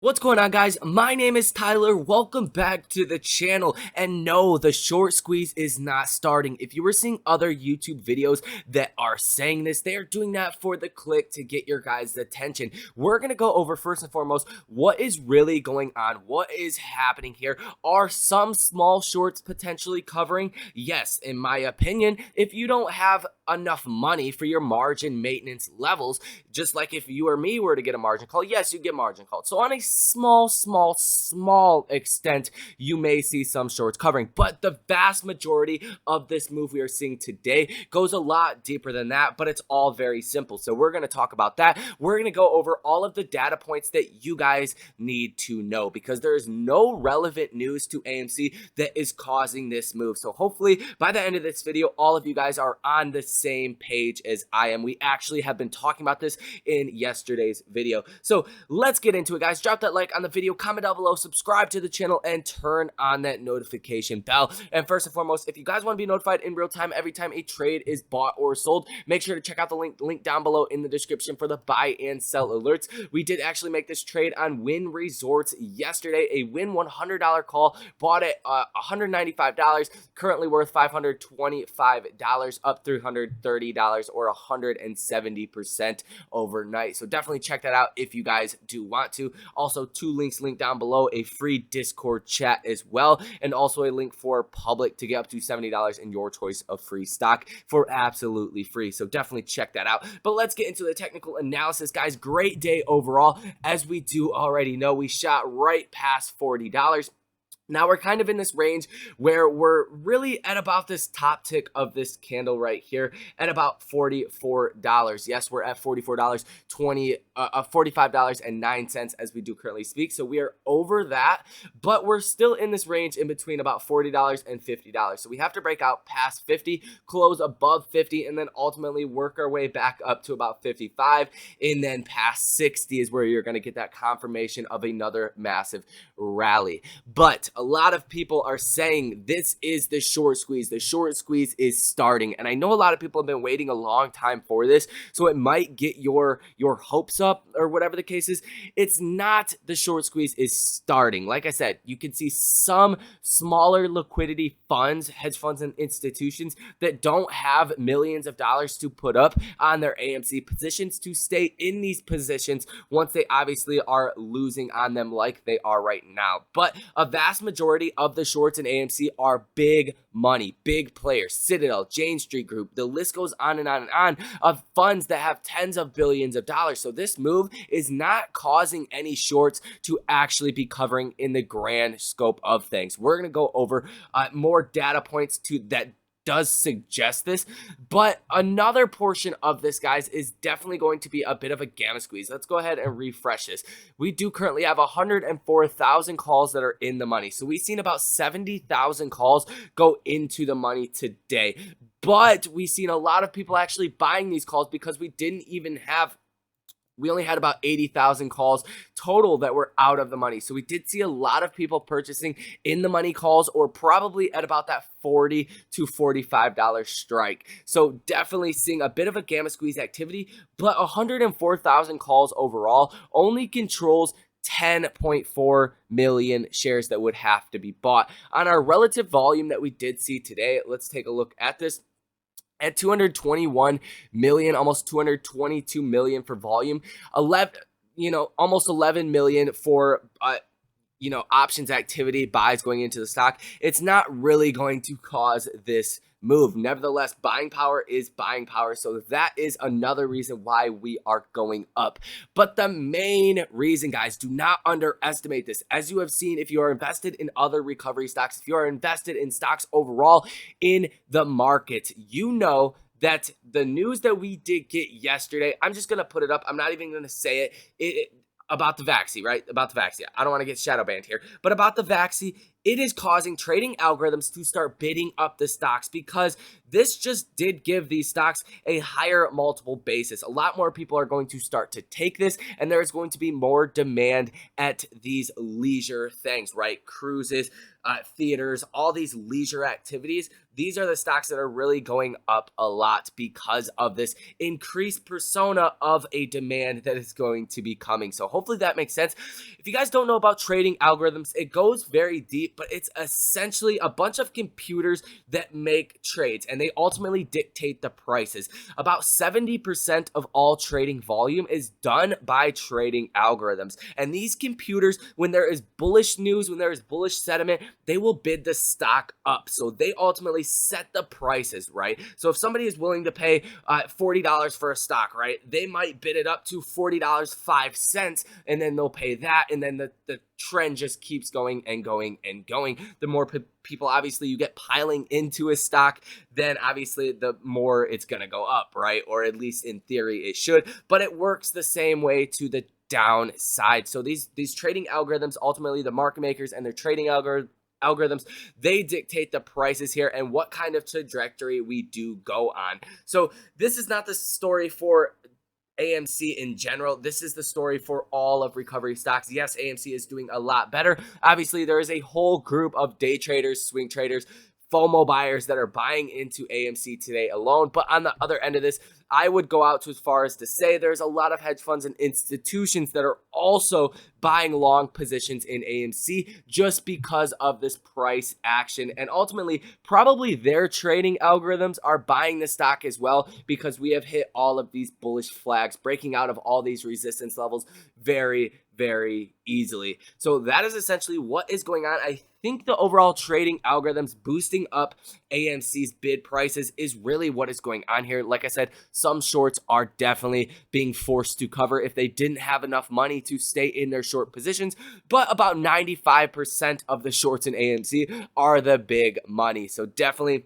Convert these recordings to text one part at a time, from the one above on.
What's going on, guys? My name is Tyler. Welcome back to the channel. And no, the short squeeze is not starting. If you were seeing other YouTube videos that are saying this, they are doing that for the click to get your guys' attention. We're going to go over first and foremost what is really going on. What is happening here? Are some small shorts potentially covering? Yes, in my opinion, if you don't have enough money for your margin maintenance levels, just like if you or me were to get a margin call, yes, you get margin called. So on a small extent, you may see some shorts covering, but the vast majority of this move we are seeing today goes a lot deeper than that, but it's all very simple. So we're going to talk about that. We're going to go over all of the data points that you guys need to know because there is no relevant news to AMC that is causing this move. So hopefully by the end of this video, all of you guys are on the same page as I am. We actually have been talking about this in yesterday's video. So let's get into it, guys. Drop that like on the video, comment down below, subscribe to the channel, and turn on that notification bell. And first and foremost, if you guys want to be notified in real time every time a trade is bought or sold, make sure to check out the link down below in the description for the buy and sell alerts. We did actually make this trade on Wynn Resorts yesterday, a Wynn $100 call, bought at $195, currently worth $525, up $330 or 170% overnight. So definitely check that out if you guys do want to. Also, two links linked down below, a free Discord chat as well, and also a link for public to get up to $70 in your choice of free stock for absolutely free. So definitely check that out. But let's get into the technical analysis, guys. Great day overall. As we do already know, we shot right past $40. Now we're kind of in this range where we're really at about this top tick of this candle right here at about $44. Yes, we're at $45.09 as we do currently speak. So we are over that, but we're still in this range in between about $40 and $50. So we have to break out past 50, close above 50, and then ultimately work our way back up to about 55. And then past 60 is where you're going to get that confirmation of another massive rally. But a lot of people are saying this is the short squeeze. The short squeeze is starting. And I know a lot of people have been waiting a long time for this, so it might get your hopes up or whatever the case is. It's not the short squeeze is starting. Like I said, you can see some smaller liquidity funds, hedge funds and institutions that don't have millions of dollars to put up on their AMC positions to stay in these positions once they obviously are losing on them like they are right now. But a vast majority of the shorts in AMC are big money, big players, Citadel, Jane Street Group, the list goes on and on and on of funds that have tens of billions of dollars. So this move is not causing any shorts to actually be covering in the grand scope of things. We're going to go over more data points to that does suggest this, but another portion of this, guys, is definitely going to be a bit of a gamma squeeze. Let's go ahead and refresh this. We do currently have 104,000 calls that are in the money, so we've seen about 70,000 calls go into the money today, but we've seen a lot of people actually buying these calls because we only had about 80,000 calls total that were out of the money. So we did see a lot of people purchasing in the money calls, or probably at about that $40 to $45 strike. So definitely seeing a bit of a gamma squeeze activity, but 104,000 calls overall only controls 10.4 million shares that would have to be bought. On our relative volume that we did see today, let's take a look at this. At 221 million, almost 222 million for volume, almost 11 million for options activity, buys going into the stock. It's not really going to cause this move. Nevertheless, buying power is buying power, so that is another reason why we are going up. But the main reason, guys, do not underestimate this. As you have seen, if you are invested in other recovery stocks, if you are invested in stocks overall in the market, you know that the news that we did get yesterday, I'm just going to put it up. I'm not even going to say it. About the vaccine, right? About the vaccine. I don't want to get shadow banned here, but about the vaccine, it is causing trading algorithms to start bidding up the stocks because this just did give these stocks a higher multiple basis. A lot more people are going to start to take this, and there's going to be more demand at these leisure things, right? Cruises, theaters, all these leisure activities. These are the stocks that are really going up a lot because of this increased persona of a demand that is going to be coming. So hopefully that makes sense. If you guys don't know about trading algorithms, it goes very deep, but it's essentially a bunch of computers that make trades, and they ultimately dictate the prices. About 70% of all trading volume is done by trading algorithms. And these computers, when there is bullish news, when there is bullish sentiment, they will bid the stock up. So they ultimately set the prices, right? So if somebody is willing to pay $40 for a stock, right, they might bid it up to $40.05, and then they'll pay that, and then the trend just keeps going and going and going. The more people obviously you get piling into a stock, then obviously the more it's gonna go up, right? Or at least in theory it should, but it works the same way to the downside. So these trading algorithms, ultimately the market makers and their trading algorithms, they dictate the prices here and what kind of trajectory we do go on. So this is not the story for AMC in general. This is the story for all of recovery stocks. Yes, AMC is doing a lot better. Obviously, there is a whole group of day traders, swing traders, FOMO buyers that are buying into AMC today alone. But on the other end of this, I would go out to as far as to say there's a lot of hedge funds and institutions that are also buying long positions in AMC just because of this price action. And ultimately, probably their trading algorithms are buying the stock as well because we have hit all of these bullish flags, breaking out of all these resistance levels very, very easily. So that is essentially what is going on. I think the overall trading algorithms boosting up AMC's bid prices is really what is going on here. Like I said, some shorts are definitely being forced to cover if they didn't have enough money to stay in their short positions, but about 95% of the shorts in AMC are the big money. So definitely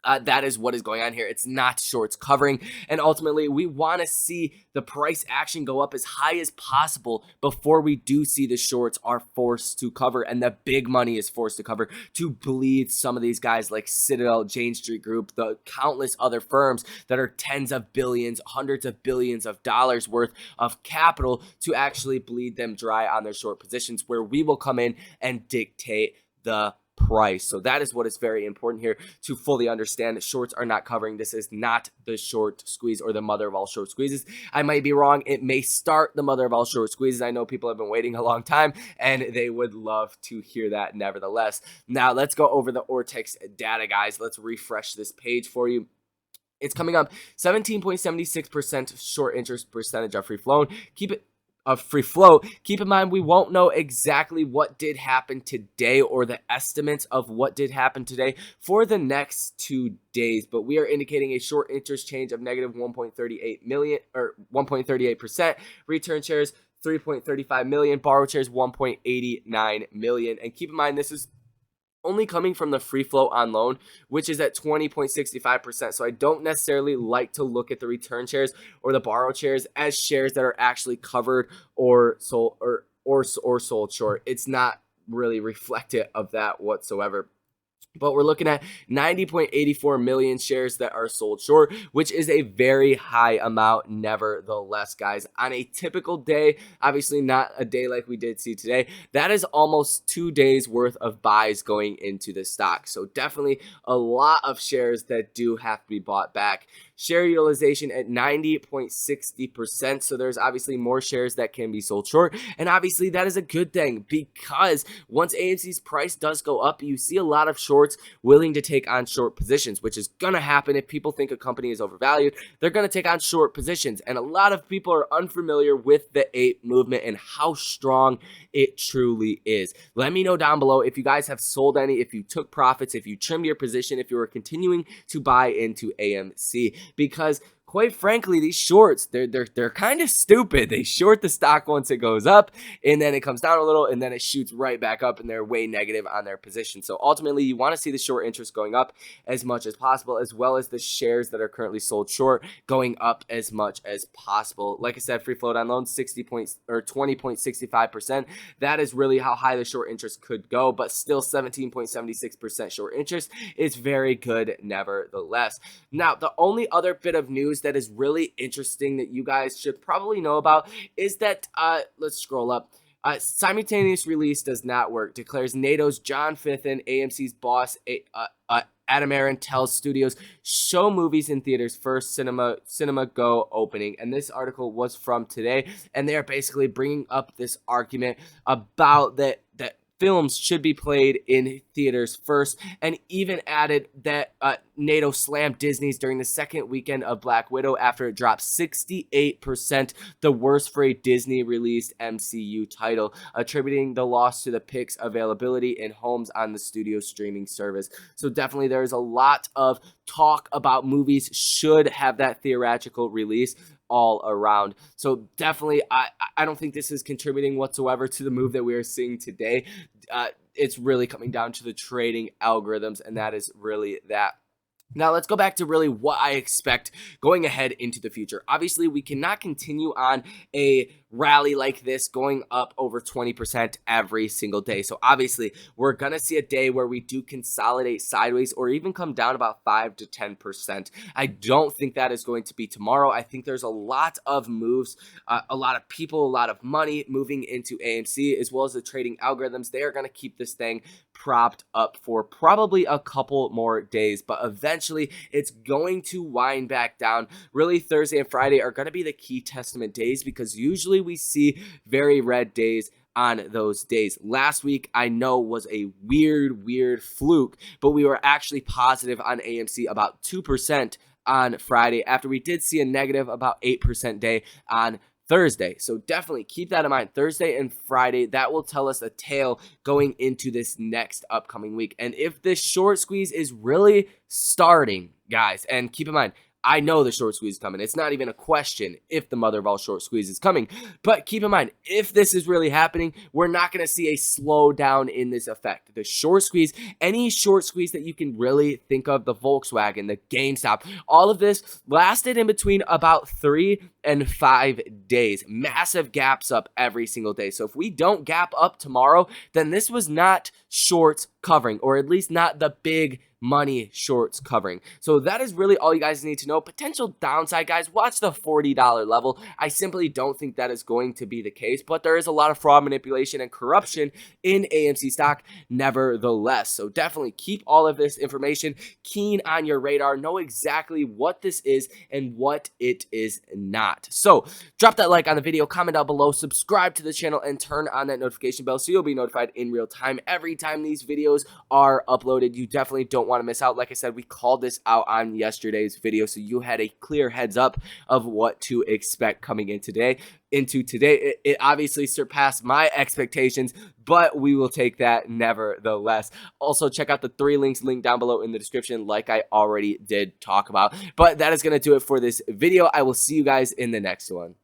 that is what is going on here. It's not shorts covering, and ultimately we want to see the price action go up as high as possible before we do see the shorts are forced to cover and the big money is forced to cover to bleed some of these guys like Citadel, Jane Street Group, the countless other firms that are tens of billions, hundreds of billions of dollars worth of capital to actually bleed them dry on their short positions, where we will come in and dictate the price. So that is what is very important here to fully understand that shorts are not covering. This is not the short squeeze or the mother of all short squeezes. I might be wrong. It may start the mother of all short squeezes. I know people have been waiting a long time and they would love to hear that nevertheless. Now let's go over the Ortex data, guys. Let's refresh this page for you. It's coming up 17.76% short interest percentage of free float. Keep in mind, we won't know exactly what did happen today or the estimates of what did happen today for the next 2 days, but we are indicating a short interest change of negative 1.38 million or 1.38%, return shares 3.35 million, borrowed shares 1.89 million. And keep in mind, this is only coming from the free float on loan, which is at 20.65%. So I don't necessarily like to look at the return shares or the borrowed shares as shares that are actually covered or sold or sold short. It's not really reflective of that whatsoever. But we're looking at 90.84 million shares that are sold short, which is a very high amount nevertheless, guys. On a typical day, obviously not a day like we did see today, that is almost 2 days worth of buys going into the stock. So definitely a lot of shares that do have to be bought back. Share utilization at 90.60%. So there's obviously more shares that can be sold short. And obviously that is a good thing because once AMC's price does go up, you see a lot of shorts willing to take on short positions, which is going to happen if people think a company is overvalued. They're going to take on short positions. And a lot of people are unfamiliar with the ape movement and how strong it truly is. Let me know down below if you guys have sold any, if you took profits, if you trimmed your position, if you were continuing to buy into AMC. Because quite frankly, these shorts, they're kind of stupid. They short the stock once it goes up, and then it comes down a little, and then it shoots right back up, and they're way negative on their position. So ultimately, you want to see the short interest going up as much as possible, as well as the shares that are currently sold short going up as much as possible. Like I said, free float on loans, 20.65%. That is really how high the short interest could go, but still 17.76% short interest is very good nevertheless. Now, the only other bit of news that is really interesting that you guys should probably know about is that, let's scroll up. Simultaneous release does not work, declares NATO's John Fithen, AMC's boss. Adam Aaron tells studios show movies in theaters first, cinema go opening. And this article was from today, and they are basically bringing up this argument about that films should be played in theaters first, and even added that NATO slammed Disney's during the second weekend of Black Widow after it dropped 68%, the worst for a Disney-released MCU title, attributing the loss to the pick's availability in homes on the studio streaming service. So definitely there's a lot of talk about movies should have that theatrical release all around. So definitely, I don't think this is contributing whatsoever to the move that we are seeing today. It's really coming down to the trading algorithms, and that is really that. Now, let's go back to really what I expect going ahead into the future. Obviously, we cannot continue on a rally like this going up over 20% every single day. So obviously, we're going to see a day where we do consolidate sideways or even come down about 5 to 10%. I don't think that is going to be tomorrow. I think there's a lot of moves, a lot of people, a lot of money moving into AMC, as well as the trading algorithms. They are going to keep this thing propped up for probably a couple more days, but eventually it's going to wind back down. Really, Thursday and Friday are going to be the key testament days, because usually we see very red days on those days. Last week, I know, was a weird fluke, but we were actually positive on AMC about 2% on Friday, after we did see a negative about 8% day on Thursday. So definitely keep that in mind. Thursday and Friday, that will tell us a tale going into this next upcoming week. And if this short squeeze is really starting, guys, and keep in mind, I know the short squeeze is coming. It's not even a question if the mother of all short squeeze is coming. But keep in mind, if this is really happening, we're not going to see a slowdown in this effect. The short squeeze, any short squeeze that you can really think of, the Volkswagen, the GameStop, all of this lasted in between about 3 and 5 days. Massive gaps up every single day. So if we don't gap up tomorrow, then this was not shorts covering, or at least not the big money shorts covering. So that is really all you guys need to know. Potential downside, guys, watch the $40 level. I simply don't think that is going to be the case, but there is a lot of fraud, manipulation, and corruption in AMC stock nevertheless. So definitely keep all of this information keen on your radar. Know exactly what this is and what it is not. So drop that like on the video, comment down below, subscribe to the channel, and turn on that notification bell so you'll be notified in real time every time these videos are uploaded. You definitely don't want to miss out. Like I said, we called this out on yesterday's video, so you had a clear heads up of what to expect coming in today. It obviously surpassed my expectations, but we will take that nevertheless. Also, check out the 3 links linked down below in the description, like I already did talk about. But that is going to do it for this video. I will see you guys in the next one.